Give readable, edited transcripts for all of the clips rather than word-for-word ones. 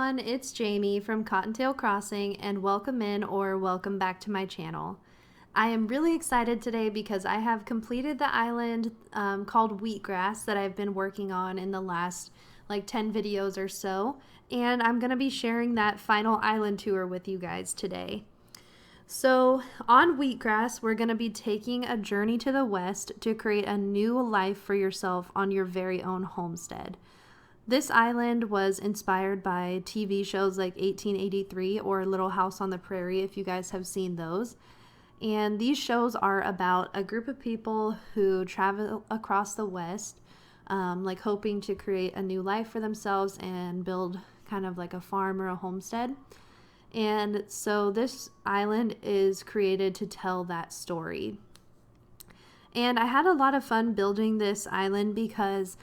everyone, it's Jamie from Cottontail Crossing, and welcome in or welcome back to my channel. I am really excited today because I have completed the island called Wheatgrass that I've been working on in the last 10 videos or so, and I'm going to be sharing that final island tour with you guys today. So on Wheatgrass, we're going to be taking a journey to the west to create a new life for yourself on your very own homestead. This island was inspired by TV shows like 1883 or Little House on the Prairie, if you guys have seen those. And these shows are about a group of people who travel across the West, hoping to create a new life for themselves and build kind of like a farm or a homestead. And so this island is created to tell that story. And I had a lot of fun building this island because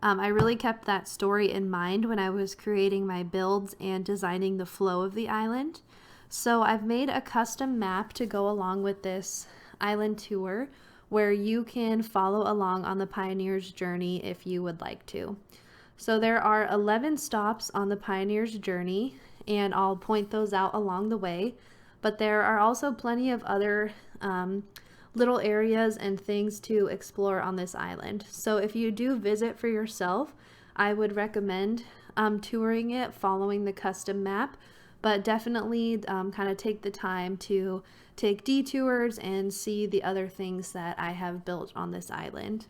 I really kept that story in mind when I was creating my builds and designing the flow of the island. So I've made a custom map to go along with this island tour where you can follow along on the Pioneer's journey if you would like to. So there are 11 stops on the Pioneer's journey, and I'll point those out along the way. But there are also plenty of other little areas and things to explore on this island. So if you do visit for yourself, I would recommend touring it following the custom map, but definitely kind of take the time to take detours and see the other things that I have built on this island.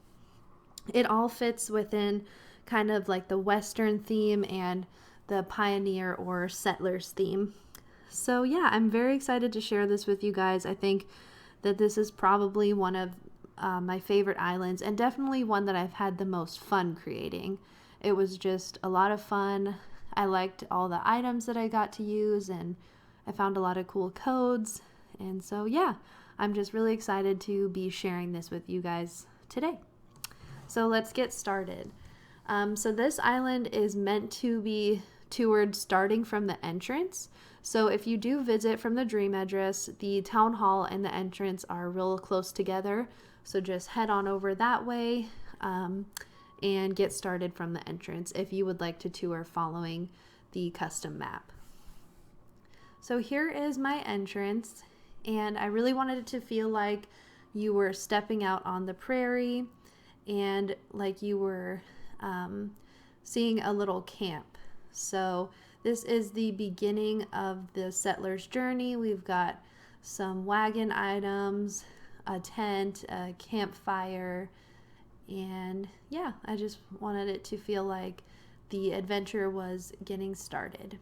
It all fits within kind of like the Western theme and the pioneer or settlers theme. So yeah, I'm very excited to share this with you guys. I think that this is probably one of my favorite islands and definitely one that I've had the most fun creating. It was just a lot of fun. I liked all the items that I got to use, and I found a lot of cool codes. And so yeah, I'm just really excited to be sharing this with you guys today. So let's get started. So this island is meant to be toured starting from the entrance. So if you do visit from the dream address, the town hall and the entrance are real close together. So just head on over that way and get started from the entrance if you would like to tour following the custom map. So here is my entrance, and I really wanted it to feel like you were stepping out on the prairie and like you were seeing a little camp. So this is the beginning of the settler's journey. We've got some wagon items, a tent, a campfire, and yeah, I just wanted it to feel like the adventure was getting started.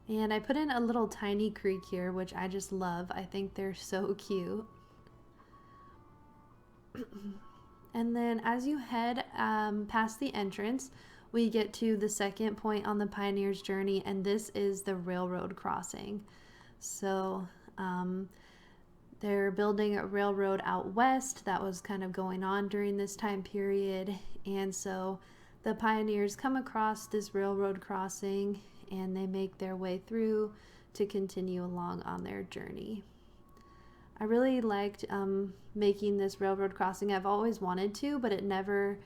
And I put in a little tiny creek here, which I just love. I think they're so cute. And then as you head past the entrance, we get to the second point on the Pioneer's journey, and this is the railroad crossing. So they're building a railroad out west that was kind of going on during this time period, and so the pioneers come across this railroad crossing and they make their way through to continue along on their journey. I really liked making this railroad crossing. I've always wanted to, but it never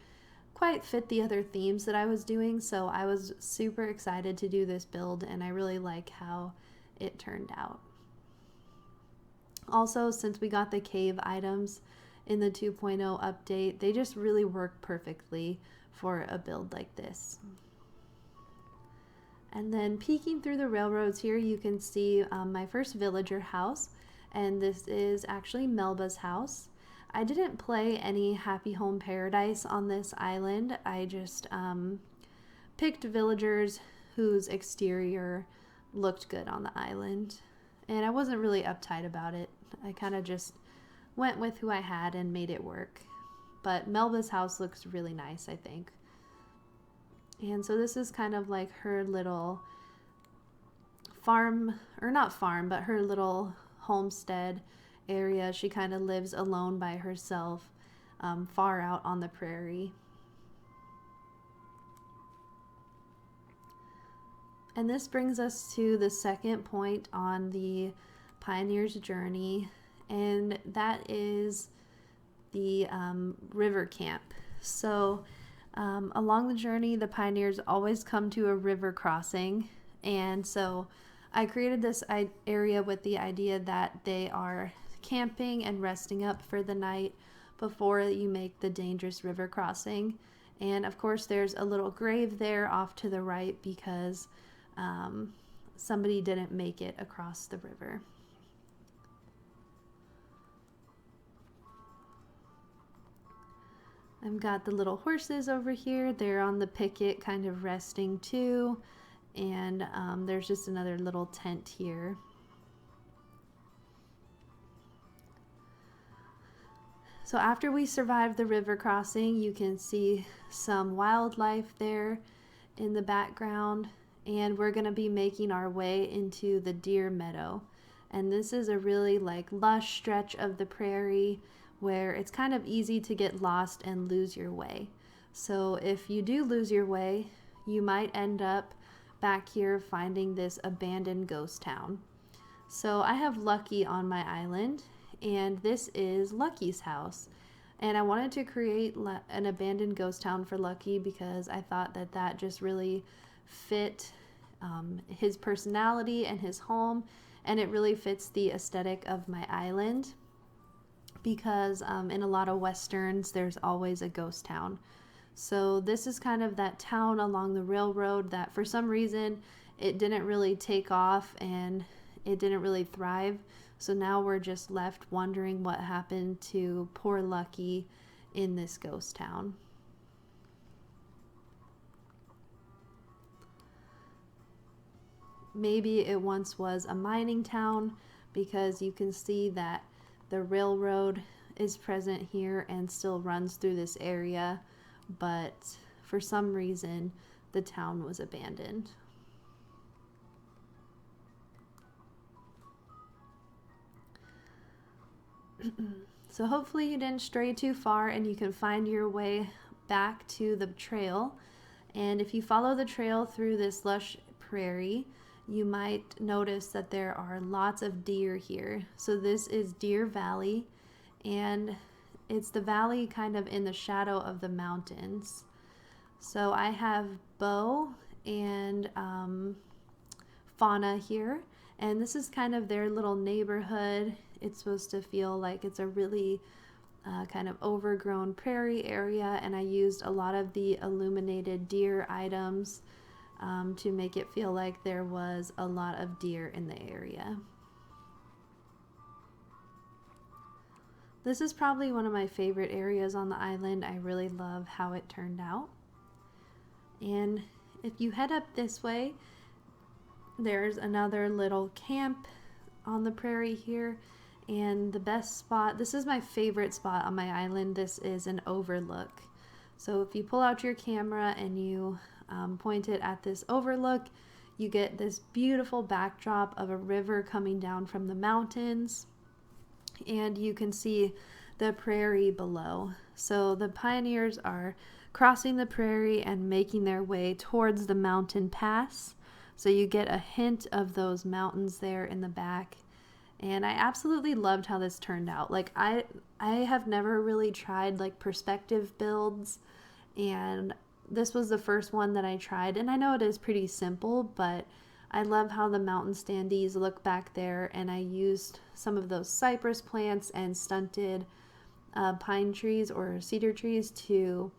quite fit the other themes that I was doing, so I was super excited to do this build, and I really like how it turned out. Also, since we got the cave items in the 2.0 update, they just really work perfectly for a build like this. And then peeking through the railroads here, you can see my first villager house. And this is actually Melba's house. I didn't play any Happy Home Paradise on this island. I just picked villagers whose exterior looked good on the island. And I wasn't really uptight about it. I kind of just went with who I had and made it work. But Melba's house looks really nice, I think. And so this is kind of like her little farm, or not farm, but her little homestead area. She kind of lives alone by herself, far out on the prairie. And this brings us to the second point on the Pioneer's journey, and that is the river camp. So along the journey, the pioneers always come to a river crossing, and so I created this area with the idea that they are camping and resting up for the night before you make the dangerous river crossing. And of course, there's a little grave there off to the right because somebody didn't make it across the river. I've got the little horses over here. They're on the picket kind of resting too. And there's just another little tent here. So after we survived the river crossing, you can see some wildlife there in the background, and we're going to be making our way into the deer meadow. And this is a really lush stretch of the prairie where it's kind of easy to get lost and lose your way. So if you do lose your way, you might end up back here finding this abandoned ghost town. So I have Lucky on my island, and this is Lucky's house. And I wanted to create an abandoned ghost town for Lucky because I thought that that just really fit his personality and his home, and it really fits the aesthetic of my island because in a lot of westerns there's always a ghost town. So this is kind of that town along the railroad that for some reason it didn't really take off and it didn't really thrive. So now we're just left wondering what happened to poor Lucky in this ghost town. Maybe it once was a mining town because you can see that the railroad is present here and still runs through this area, but for some reason the town was abandoned. So hopefully you didn't stray too far and you can find your way back to the trail. And if you follow the trail through this lush prairie, you might notice that there are lots of deer here. So this is Deer Valley, and it's the valley kind of in the shadow of the mountains. So I have Bo and Fauna here, and this is kind of their little neighborhood. It's supposed to feel like it's a really kind of overgrown prairie area, and I used a lot of the illuminated deer items to make it feel like there was a lot of deer in the area. This is probably one of my favorite areas on the island. I really love how it turned out. And if you head up this way, there's another little camp on the prairie here. And the best spot, this is my favorite spot on my island, this is an overlook. So if you pull out your camera and you point it at this overlook, you get this beautiful backdrop of a river coming down from the mountains, and you can see the prairie below. So the pioneers are crossing the prairie and making their way towards the mountain pass. So you get a hint of those mountains there in the back. And I absolutely loved how this turned out. I have never really tried perspective builds, and this was the first one that I tried, and I know it is pretty simple, but I love how the mountain standees look back there, and I used some of those cypress plants and stunted pine trees or cedar trees to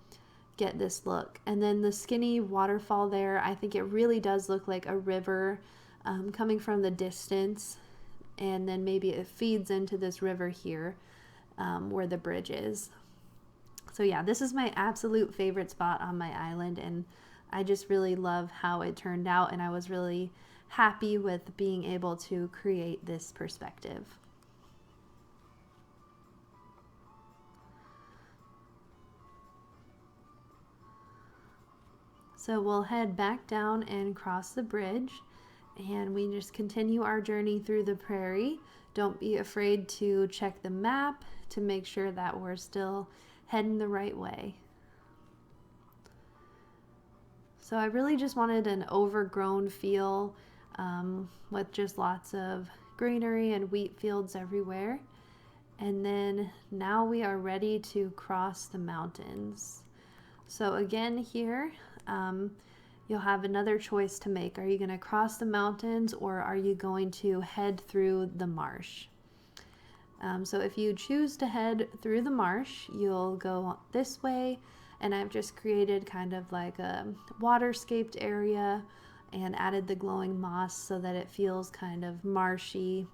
get this look. And then the skinny waterfall there, I think it really does look like a river coming from the distance, and then maybe it feeds into this river here where the bridge is. So yeah, this is my absolute favorite spot on my island, and I just really love how it turned out, and I was really happy with being able to create this perspective. So we'll head back down and cross the bridge, and we just continue our journey through the prairie. Don't be afraid to check the map to make sure that we're still heading the right way. So I really just wanted an overgrown feel with just lots of greenery and wheat fields everywhere. And then now we are ready to cross the mountains. So again here, you'll have another choice to make. Are you going to cross the mountains or are you going to head through the marsh? So if you choose to head through the marsh, you'll go this way, and I've just created kind of like a waterscaped area and added the glowing moss so that it feels kind of marshy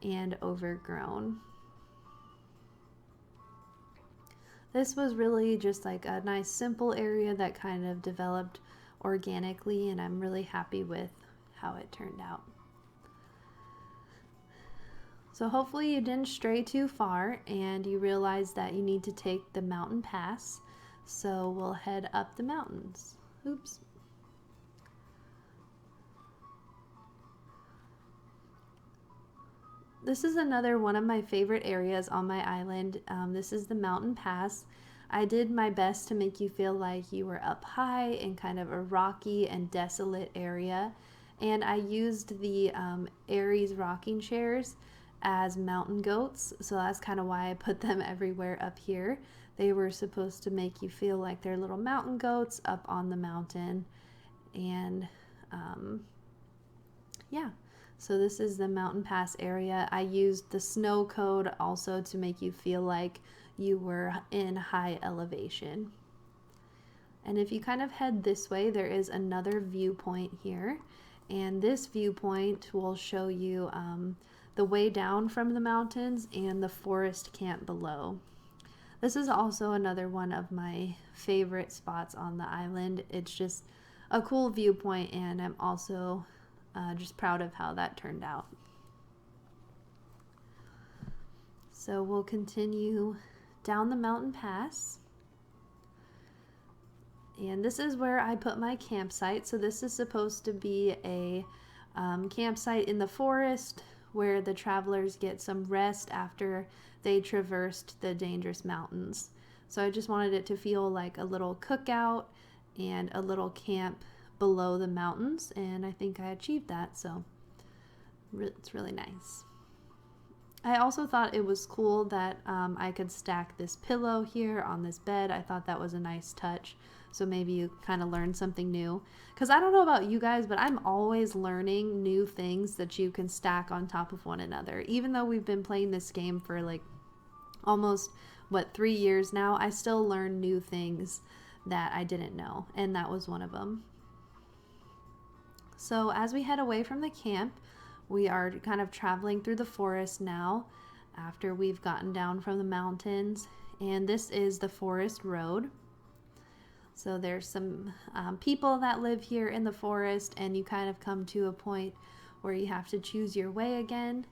and overgrown. This was really just like a nice simple area that kind of developed organically, and I'm really happy with how it turned out. So hopefully you didn't stray too far and you realize that you need to take the mountain pass. So we'll head up the mountains. Oops. This is another one of my favorite areas on my island. This is the mountain pass. I did my best to make you feel like you were up high in kind of a rocky and desolate area. And I used the Aries rocking chairs as mountain goats, so that's kind of why I put them everywhere up here. They were supposed to make you feel like they're little mountain goats up on the mountain. And yeah, so this is the mountain pass area. I used the snow code also to make you feel like you were in high elevation. And if you kind of head this way, there is another viewpoint here, and this viewpoint will show you the way down from the mountains and the forest camp below. This is also another one of my favorite spots on the island. It's just a cool viewpoint, and I'm also just proud of how that turned out. So we'll continue down the mountain pass. And this is where I put my campsite. So this is supposed to be a campsite in the forest where the travelers get some rest after they traversed the dangerous mountains. So I just wanted it to feel like a little cookout and a little camp below the mountains, and I think I achieved that, so it's really nice. I also thought it was cool that I could stack this pillow here on this bed. I thought that was a nice touch. So maybe you kind of learned something new. Because I don't know about you guys, but I'm always learning new things that you can stack on top of one another. Even though we've been playing this game for like almost, 3 years now, I still learn new things that I didn't know. And that was one of them. So as we head away from the camp, we are kind of traveling through the forest now after we've gotten down from the mountains. And this is the forest road. So there's some people that live here in the forest, and you kind of come to a point where you have to choose your way again.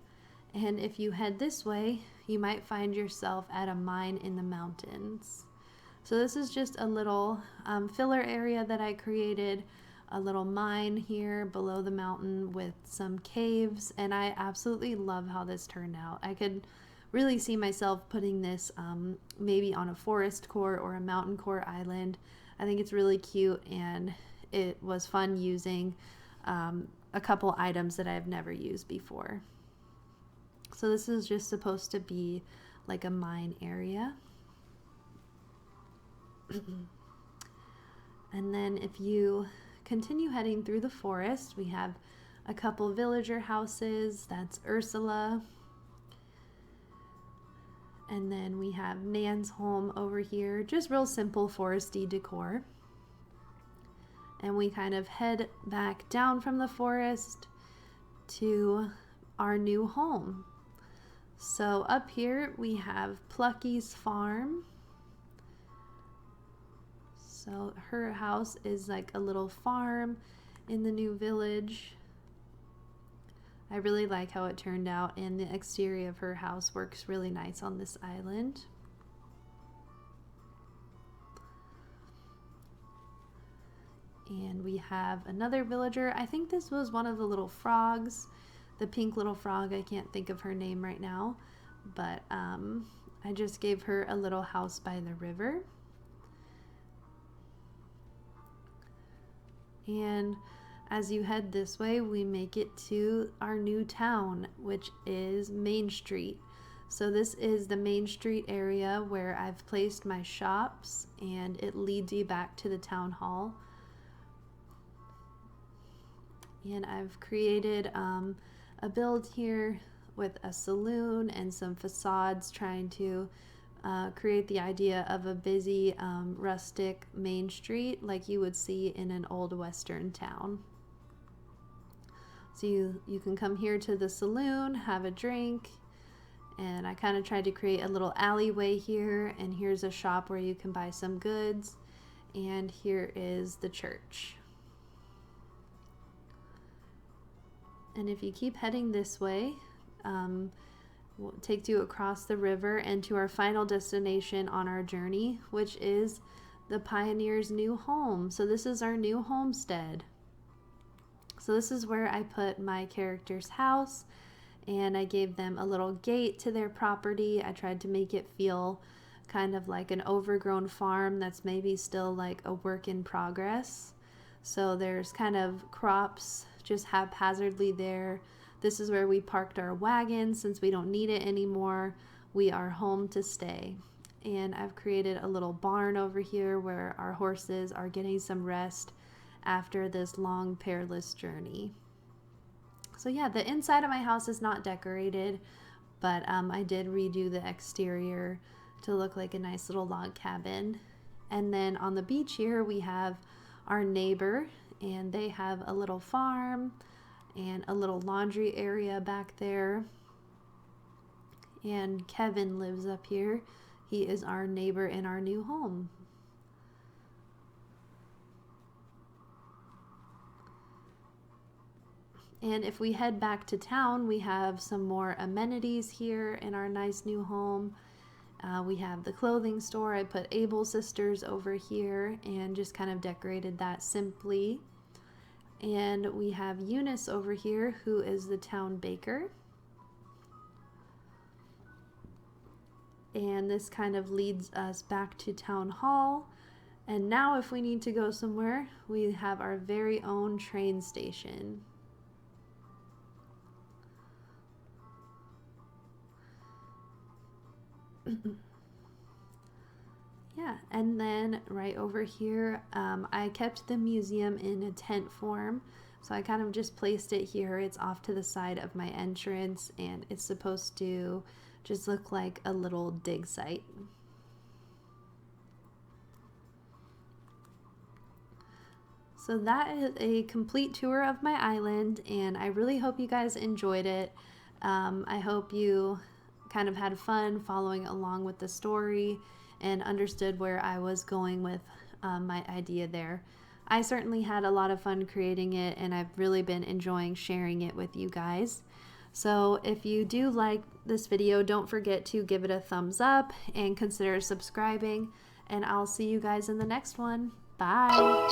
And if you head this way, you might find yourself at a mine in the mountains. So this is just a little filler area that I created, a little mine here below the mountain with some caves, and I absolutely love how this turned out. I could really see myself putting this maybe on a forest core or a mountain core island. I think it's really cute, and it was fun using a couple items that I've never used before. So this is just supposed to be like a mine area. And then if you continue heading through the forest, we have a couple villager houses. That's Ursula. And then we have Nan's home over here, just real simple foresty decor. And we kind of head back down from the forest to our new home. So up here we have Plucky's farm. So her house is like a little farm in the new village. I really like how it turned out, and the exterior of her house works really nice on this island. And we have another villager. I think this was one of the little frogs, the pink little frog. I can't think of her name right now, but I just gave her a little house by the river. And as you head this way, we make it to our new town, which is Main Street. So this is the Main Street area where I've placed my shops, and it leads you back to the town hall. And I've created a build here with a saloon and some facades, trying to create the idea of a busy rustic main street like you would see in an old western town. So you can come here to the saloon, have a drink, and I kind of tried to create a little alleyway here, and here's a shop where you can buy some goods, and here is the church. And if you keep heading this way, we'll take you across the river and to our final destination on our journey, which is the pioneer's new home. So this is our new homestead. So this is where I put my character's house, and I gave them a little gate to their property. I tried to make it feel kind of like an overgrown farm that's maybe still like a work in progress. So there's kind of crops just haphazardly there. This is where we parked our wagon since we don't need it anymore. We are home to stay. And I've created a little barn over here where our horses are getting some rest after this long perilous journey. So yeah, the inside of my house is not decorated, but I did redo the exterior to look like a nice little log cabin. And then on the beach here we have our neighbor, and they have a little farm and a little laundry area back there. And Kevin lives up here. He is our neighbor in our new home. And if we head back to town, we have some more amenities here in our nice new home. We have the clothing store. I put Able Sisters over here and just kind of decorated that simply. And we have Eunice over here, who is the town baker. And this kind of leads us back to town hall. And now if we need to go somewhere, we have our very own train station. Yeah, and then right over here, I kept the museum in a tent form, so I kind of just placed it here. It's off to the side of my entrance, and it's supposed to just look like a little dig site. So that is a complete tour of my island, and I really hope you guys enjoyed it. I hope you kind of had fun following along with the story and understood where I was going with my idea there. I certainly had a lot of fun creating it, and I've really been enjoying sharing it with you guys. So if you do like this video, don't forget to give it a thumbs up and consider subscribing, and I'll see you guys in the next one. Bye!